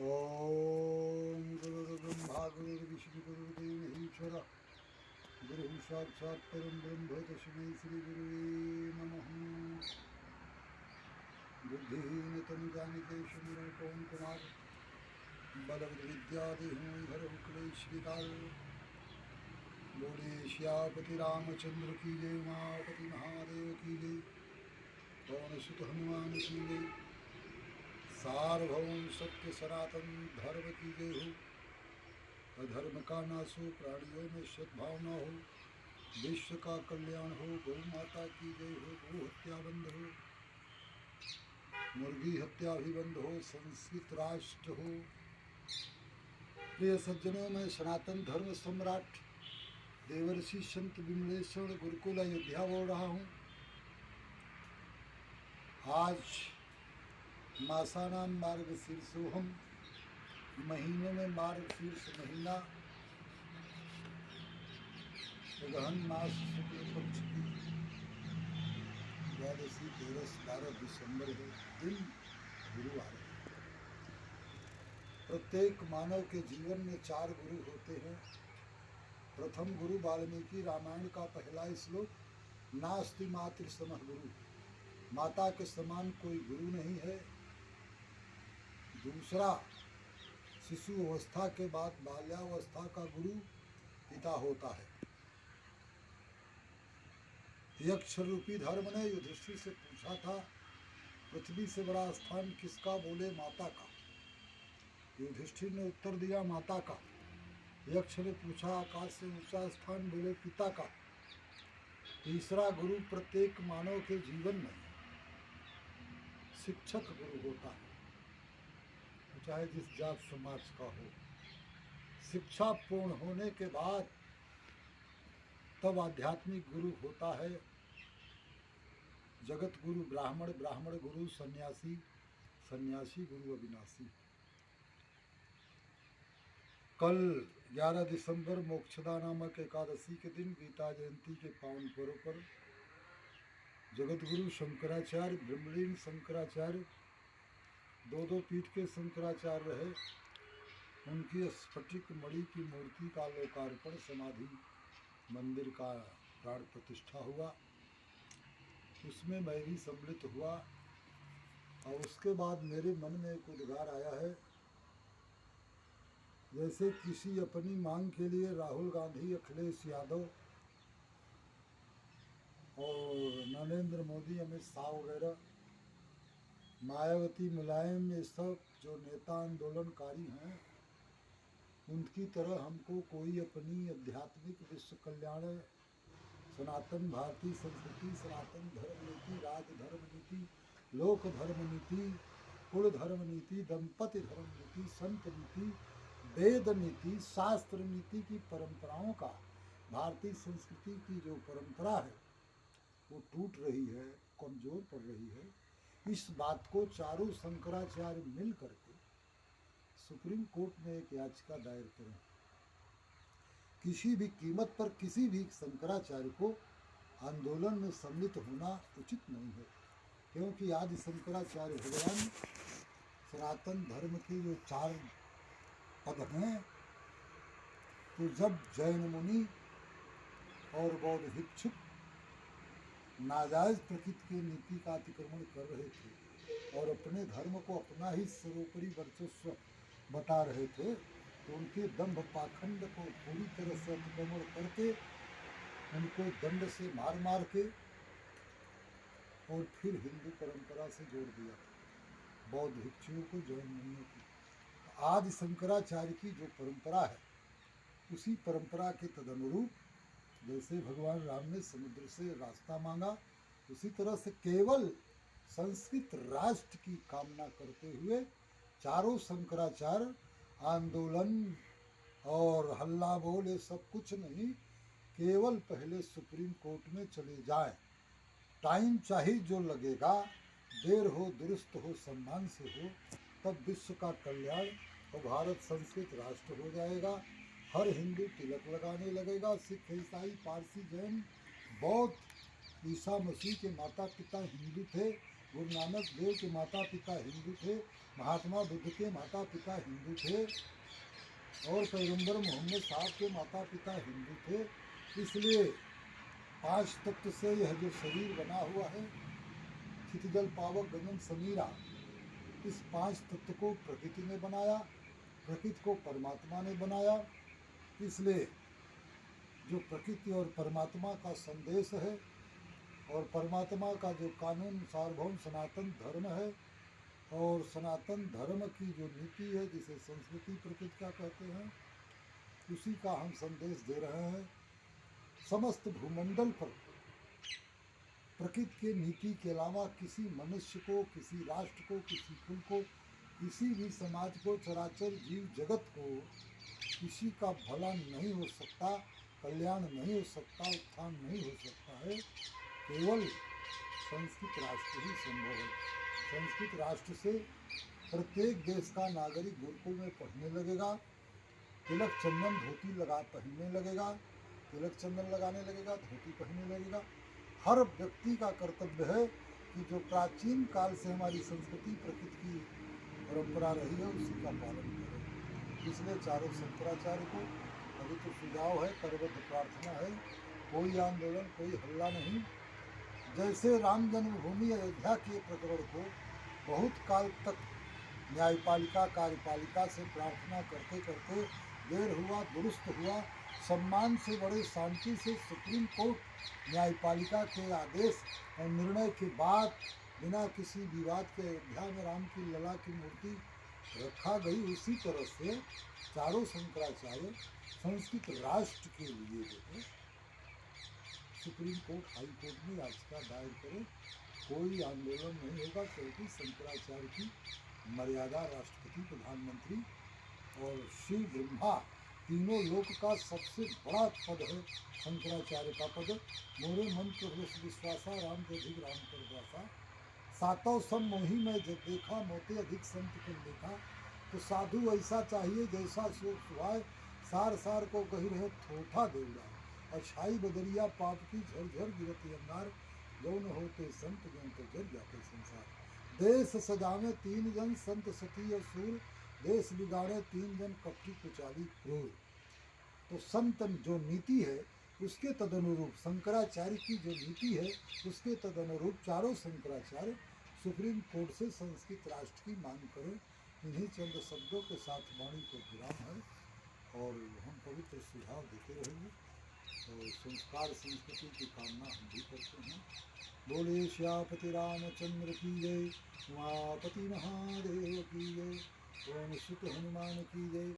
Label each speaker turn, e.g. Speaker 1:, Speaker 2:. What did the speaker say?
Speaker 1: ओम गुरुर्ब्रह्मा गुरुर्विष्णु गुरुर्देव महेश्वर गुरु साक्षात् परम ब्रह्म तस्मै श्री गुरुवे नमः। बुद्धिहीन तनु जानिके सुमिरौ पवन कुमार बलवद विद्या देहु हरहु क्लेश विकार। बोले श्यापति रामचंद्र की जय, उमापति महादेव की जय, पवन सुत हनुमान की जय, सार्वभौम सत्य सनातन धर्म की जय हो। अधर्म का नाश हो, प्राणियों में सद्भावना हो, विश्व का कल्याण हो। गौ माता की जय हो। गौ हत्या बंद हो, मुर्गी हत्या भी बंद हो, संस्कृत राष्ट्र हो। प्रिय सज्जनों में सनातन धर्म सम्राट देवर्षि संत विमलेश्वर गुरुकुल अयोध्या बोल रहा हूँ। आज मासानाम मार्ग शीर्षोहम, महीने में मार्ग शीर्ष महीना गहन मास शुक्ल पक्ष की द्वादशी 13-12 दिसंबर है। दिन गुरुवार है। प्रत्येक मानव के जीवन में 4 गुरु होते हैं। प्रथम गुरु वाल्मीकि रामायण का पहला श्लोक, नास्ति मातृ समः गुरु, माता के समान कोई गुरु नहीं है। दूसरा, शिशु अवस्था के बाद बाल्यावस्था का गुरु पिता होता है। यक्ष रूपी धर्म ने युधिष्ठिर से पूछा था, पृथ्वी से बड़ा स्थान किसका? बोले माता का। युधिष्ठिर ने उत्तर दिया, माता का। यक्ष ने पूछा, आकाश से ऊंचा स्थान? बोले पिता का। तीसरा गुरु प्रत्येक मानव के जीवन में शिक्षक गुरु होता है, चाहे जिस जात समाज का हो। शिक्षा पूर्ण होने के बाद तब आध्यात्मिक गुरु होता है। जगत गुरु ब्राह्मण, ब्राह्मण गुरु सन्यासी, सन्यासी गुरु अविनाशी। कल 11 दिसंबर मोक्षदा नामक एकादशी के दिन गीता जयंती के पावन पर्व पर जगत गुरु शंकराचार्य, ब्रह्मलीन शंकराचार्य, 2 पीठ के शंकराचार्य रहे। उनकी स्फटिक मणि की मूर्ति का लोकार्पण, समाधि मंदिर का प्राण प्रतिष्ठा हुआ। उसमें मैं भी सम्मिलित हुआ और उसके बाद मेरे मन में एक उद्गार आया है। जैसे किसी अपनी मांग के लिए राहुल गांधी, अखिलेश यादव और नरेंद्र मोदी, अमित शाह वगैरह, मायावती, मुलायम, ये सब जो नेता आंदोलनकारी हैं, उनकी तरह हमको कोई अपनी आध्यात्मिक विश्व कल्याण, सनातन भारतीय संस्कृति, सनातन धर्म नीति, राज धर्म नीति, लोक धर्म नीति, कुल धर्म नीति, दंपति धर्म नीति, संत नीति, वेद नीति, शास्त्र नीति की परंपराओं का, भारतीय संस्कृति की जो परंपरा है वो टूट रही है, कमजोर पड़ रही है। इस बात को चारों शंकराचार्य मिल करके सुप्रीम कोर्ट में एक याचिका दायर करें। किसी भी कीमत पर किसी भी शंकराचार्य को आंदोलन में सम्मिलित होना उचित नहीं है, क्योंकि आदि शंकराचार्य भगवान सनातन धर्म के जो 4 पद हैं, तो जब जैन मुनि और बौद्ध भिक्षुक नाजायज प्रकृति की नीति का अतिक्रमण कर रहे थे और अपने धर्म को अपना ही सर्वोपरि वर्चस्व बता रहे थे, तो उनके दंभ पाखंड को पूरी तरह से अतिक्रमण करके उनको दंड से मार मार के और फिर हिंदू परंपरा से जोड़ दिया बौद्ध भिक्षुओं को, जैन मुनियों को। आदि शंकराचार्य की जो परंपरा है, उसी परंपरा के तदनुरूप जैसे भगवान राम ने समुद्र से रास्ता मांगा, उसी तरह से केवल संस्कृत राष्ट्र की कामना करते हुए चारों शंकराचार्य आंदोलन और हल्ला बोल ये सब कुछ नहीं, केवल पहले सुप्रीम कोर्ट में चले जाएं। टाइम चाहे जो लगेगा, देर हो दुरुस्त हो सम्मान से हो, तब विश्व का कल्याण और भारत संस्कृत राष्ट्र हो जाएगा। हर हिंदू तिलक लगाने लगेगा। सिख, ईसाई, पारसी, जैन, बौद्ध, ईसा मसीह के माता पिता हिंदू थे, गुरु नानक देव के माता पिता हिंदू थे, महात्मा बुद्ध के माता पिता हिंदू थे और पैगंबर मोहम्मद साहब के माता पिता हिंदू थे। इसलिए 5 तत्व से यह जो शरीर बना हुआ है, क्षिति जल पावक गगन समीरा, इस 5 तत्व को प्रकृति ने बनाया, प्रकृति को परमात्मा ने बनाया। इसलिए जो प्रकृति और परमात्मा का संदेश है और परमात्मा का जो कानून सार्वभौम सनातन धर्म है और सनातन धर्म की जो नीति है, जिसे संस्कृति प्रकृति का कहते हैं, उसी का हम संदेश दे रहे हैं। समस्त भूमंडल पर प्रकृति के नीति के अलावा किसी मनुष्य को, किसी राष्ट्र को, किसी कुल को, किसी भी समाज को, चराचर जीव जगत को किसी का भला नहीं हो सकता, कल्याण नहीं हो सकता, उत्थान नहीं हो सकता है। केवल संस्कृत राष्ट्र ही संभव है। संस्कृत राष्ट्र से प्रत्येक देश का नागरिक गुरुकुल में पढ़ने लगेगा, तिलक चंदन धोती पहनने लगेगा, तिलक चंदन लगाने लगेगा, धोती पहनने लगेगा। हर व्यक्ति का कर्तव्य है कि जो प्राचीन काल से हमारी संस्कृति प्रकृति की परंपरा रही है, उसी का पालन करें। इसलिए चारों शंकराचार्य को पवित्र सुझाव है, करबद्ध प्रार्थना है, कोई आंदोलन, कोई हल्ला नहीं। जैसे राम जन्मभूमि अयोध्या के प्रकरण को बहुत काल तक न्यायपालिका कार्यपालिका से प्रार्थना करते करते देर हुआ, दुरुस्त हुआ, सम्मान से बड़े शांति से सुप्रीम कोर्ट न्यायपालिका के आदेश और निर्णय के बाद बिना किसी विवाद के अयोध्या में राम की लला की मूर्ति रखा गई। उसी तरह से चारों शंकराचार्य संस्कृत राष्ट्र के लिए जो है सुप्रीम कोर्ट, हाई कोर्ट में याचिका दायर करें। कोई आंदोलन नहीं होगा, क्योंकि शंकराचार्य की मर्यादा राष्ट्रपति, प्रधानमंत्री और शिव ब्रह्मा तीनों लोक का सबसे बड़ा पद है शंकराचार्य का पद। मोरे मंत्र विश्वासा राम के अधिक राम कर दासा, सातों सम मोही में जब देखा, मोते अधिक संत को देखा। तो साधु ऐसा चाहिए जैसा शोक सुहाय, सार सार को कही रहे थोथा दे जाए। अच्छाई बदरिया पाप की झरझर गिरती अंगार, जौन होते संत जन तो जर जाते संसार। देश सजावे 3 जन संत सती और सूर, देश बिगाड़े 3 जन कपटी कुचाली क्रूर। तो संत जो नीति है उसके तदनुरूप, शंकराचार्य की जो नीति है उसके तदनुरूप चारों शंकराचार्य सुप्रीम कोर्ट से संस्कृत राष्ट्र की मांग करें। इन्हीं चंद शब्दों के साथ वाणी को विराम है और हम पवित्र सुझाव देते रहेंगे और संस्कार संस्कृति की कामना हम भी करते हैं। बोले श्यापति रामचंद्र की जय, उमापति महादेव की जय, ओम सुत हनुमान की जय।